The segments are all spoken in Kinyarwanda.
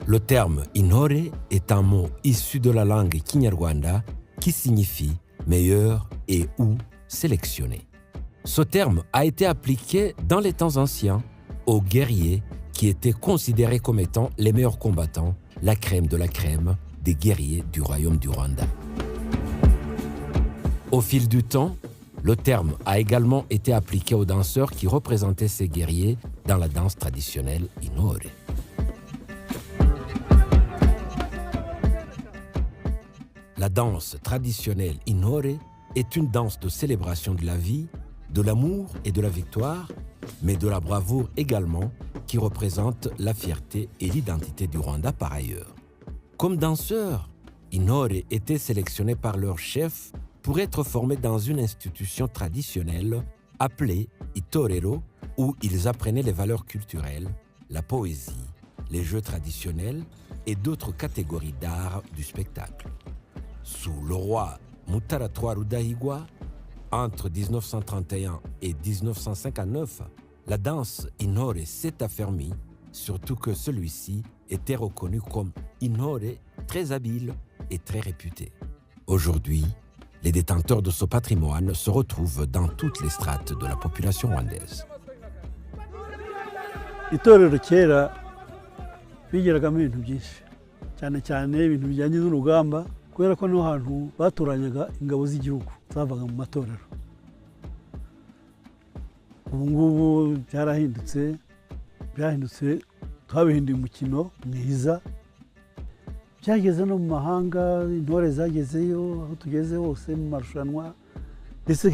Le terme intore est un mot issu de la langue kinyarwanda qui signifie meilleur et ou sélectionné. Ce terme a été appliqué dans les temps anciens aux guerriers qui étaient considérés comme étant les meilleurs combattants, la crème de la crème des guerriers du royaume du Rwanda. Au fil du temps, le terme a également été appliqué aux danseurs qui représentaient ces guerriers dans la danse traditionnelle intore. La danse traditionnelle intore est une danse de célébration de la vie, de l'amour et de la victoire, mais de la bravoure également, qui représente la fierté et l'identité du Rwanda par ailleurs. Comme danseurs, intore étaient sélectionnés par leur chef pour être formés dans une institution traditionnelle appelée itorero, où ils apprenaient les valeurs culturelles, la poésie, les jeux traditionnels et d'autres catégories d'art du spectacle. Sous le roi Mutara III Rudahigwa, entre 1931 et 1959, la danse intore s'est affermie, surtout que celui-ci était reconnu comme intore très habile et très réputé. Aujourd'hui, les détenteurs de ce patrimoine se retrouvent dans toutes les strates de la population rwandaise. Itorero kera bigiragamo ibintu byinshi cyane cyane ibintu bijyanye n'urugamba kubera ko no hantu batoranyaga ingabo z'igihugu zavaga mu matorero. Ubu ngubu byahindutse twabihinduye umukino mwiza, byageze no mu mahanga, intore zagezeyo aho tugeze hose mu marushanwa, ndetse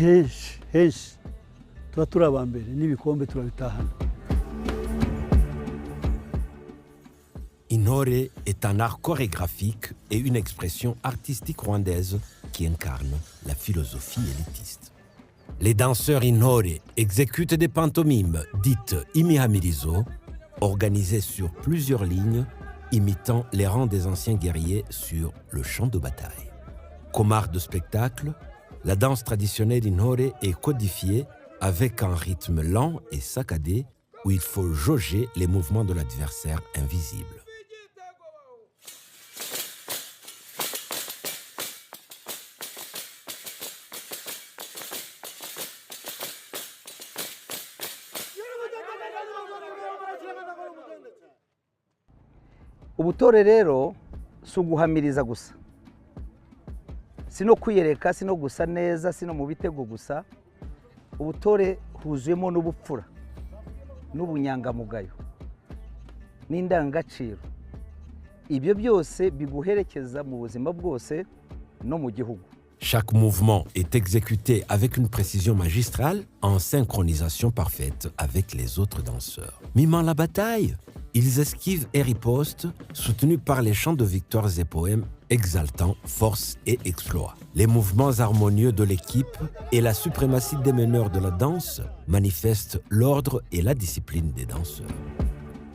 henshi tuba turi abambere n'ibikombe turabitahana. Intore est un art chorégraphique et une expression artistique rwandaise qui incarne la philosophie élitiste. Les danseurs intore exécutent des pantomimes dites imihamirizo, organisées sur plusieurs lignes, imitant les rangs des anciens guerriers sur le champ de bataille. Comme art de spectacle, la danse traditionnelle intore est codifiée avec un rythme lent et saccadé où il faut jauger les mouvements de l'adversaire invisible. Ubutore rero si uguhamiriza gusa, si no kwiyereka, si no gusa neza, si no mu bitego gusa. Ubutore huzuyemo n'ubupfura n'ubunyangamugayo n'indangagaciro. Ibyo byose biguherekeza mu buzima bwose no mu gihugu. Chaque mouvement est exécuté avec une précision magistrale en synchronisation parfaite avec les autres danseurs. Mimant la bataille, ils esquivent et ripostent, soutenus par les chants de victoires et poèmes exaltant force et exploit. Les mouvements harmonieux de l'équipe et la suprématie des meneurs de la danse manifestent l'ordre et la discipline des danseurs.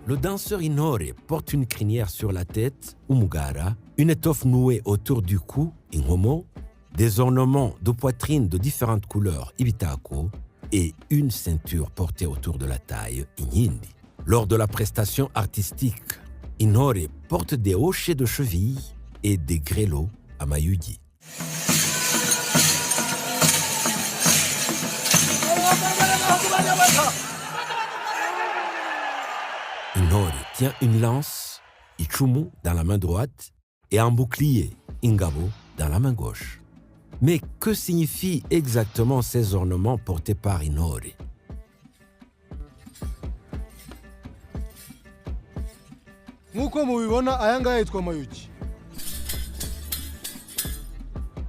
Le danseur intore porte une crinière sur la tête, umugara, une étoffe nouée autour du cou, inhomo, des ornements de poitrine de différentes couleurs, ibitako, et une ceinture portée autour de la taille, inkindi. Lors de la prestation artistique, intore porte des hochets de cheville et des grelots à mayugi. Intore tient une lance, ichumu, dans la main droite et un bouclier, ingabo, dans la main gauche. Mais que signifient exactement ces ornements portés par intore? Nk'uko mubibona aya ngaya yitwa mayugi.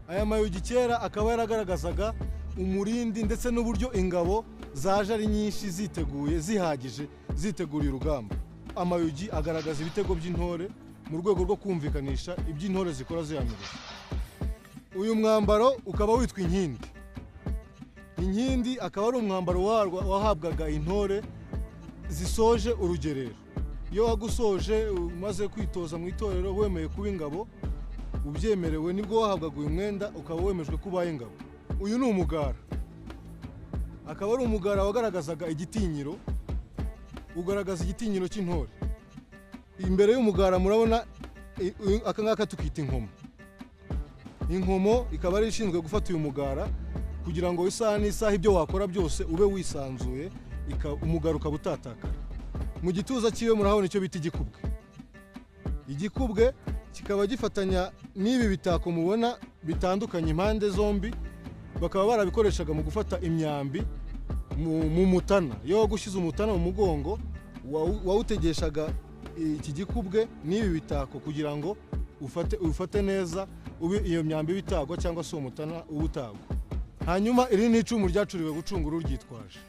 Aya mayugi kera akaba yaragaragazaga umurindi ndetse n'uburyo ingabo zaje ari nyinshi ziteguye zihagije ziteguriye urugamba. Amayugi agaragaza ibitego by'intore mu rwego rwo kumvikanisha iby'intore zikora zihamiriza. Uyu mwambaro ukaba witwa inkindi. Inkindi akaba ari umwambaro wahabwaga intore zisoje urugerero. Iyo wagusoje umaze kwitoza mu itorero wemeye kuba ingabo, ubyemerewe nibwo wahabwaga uyu mwenda ukaba wemejwe kuba ingabo. Uyu ni umugara. Akaba ari umugara wagaragazaga igitinyiro, ugaragaza igitinyiro cy'intore. imbere y'umugara murabona aka ngaka tukita inkomo. Inkomo ikaba ari ishinzwe gufata uyu mugara kugira ngo isaha n'isaha ibyo wakora byose ube wisanzuye, umugara ukaba utatakara. Mu gituza cyiwe murahabona icyo bita igikubwe. Igikubwe kikaba gifatanya n'ibi bitako mubona bitandukanye impande zombi, bakaba barabikoreshaga mu gufata imyambi mu mutana. Iyo gushize umutana mu mugongo wawutegeshaga iki gikubwe n'ibi bitako kugira ngo ufate neza ube iyo myambi bitagwa cyangwa se umutana ubutagwa. Hanyuma iri ni icumu ryacuriwe gucungura uryitwaje.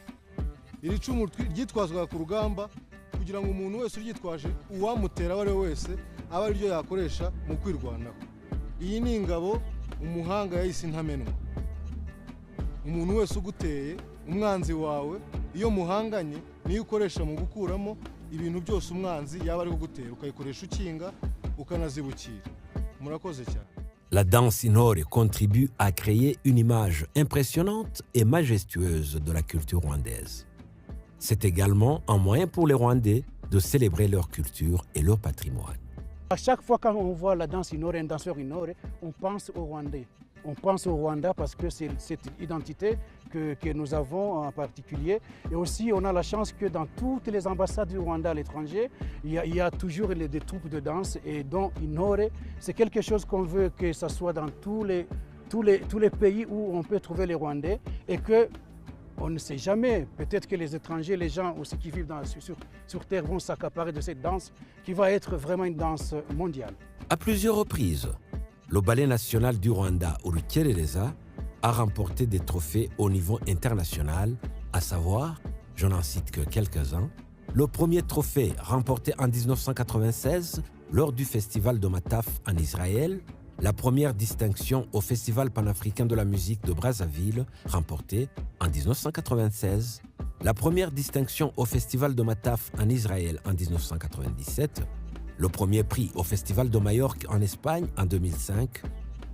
Iri cumu ryitwazwaga ku rugamba kugira ngo umuntu wese uryitwaje uwamutera wari wese aba ari ryo yakoresha mu kwirwanaho. Iyi ni ingabo umuhanga yahise intamenwa. Umuntu wese uguteye umwanzi wawe iyo muhanganye niyo ukoresha mu gukuramo ibintu byose umwanzi yaba ari kugutera, ukayikoresha ukinga ukanazibukira. Murakoze cyane. La danse Intore contribue à créer une image impressionnante et majestueuse de la culture rwandaise. C'est également un moyen pour les Rwandais de célébrer leur culture et leur patrimoine. À chaque fois quand on voit la danse Intore, un danseur Intore, on pense aux Rwandais. On pense au Rwanda parce que c'est cette identité que nous avons en particulier. Et aussi, on a la chance que dans toutes les ambassades du Rwanda à l'étranger, il y a toujours des troupes de danse. Et dont Intore, c'est quelque chose qu'on veut que ça soit dans tous les pays où on peut trouver les Rwandais. Et que on ne sait jamais, peut-être que les étrangers, les gens aussi qui vivent sur Terre vont s'accaparer de cette danse qui va être vraiment une danse mondiale. À plusieurs reprises, le ballet national du Rwanda, Urukerereza, a remporté des trophées au niveau international, à savoir, je n'en cite que quelques-uns, le premier trophée remporté en 1996 lors du festival de Mataf en Israël, la première distinction au Festival panafricain de la musique de Brazzaville, remportée en 1996, la première distinction au Festival de Mataf en Israël en 1997, le premier prix au Festival de Majorque en Espagne en 2005,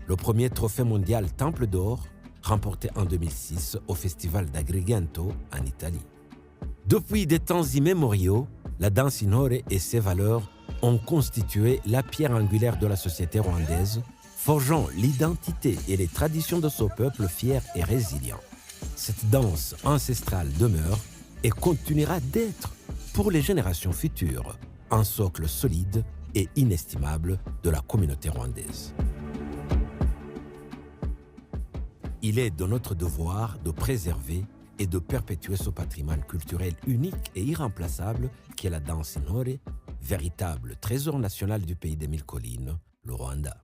le premier trophée mondial Temple d'Or, remporté en 2006 au Festival d'Agrigento en Italie. Depuis des temps immémoriaux, la danse Intore et ses valeurs ont constitué la pierre angulaire de la société rwandaise, forgeant l'identité et les traditions de ce peuple fier et résilient. Cette danse ancestrale demeure et continuera d'être, pour les générations futures, un socle solide et inestimable de la communauté rwandaise. Il est de notre devoir de préserver et de perpétuer ce patrimoine culturel unique et irremplaçable qu'est la danse Intore, véritable trésor national du pays des mille collines, le Rwanda.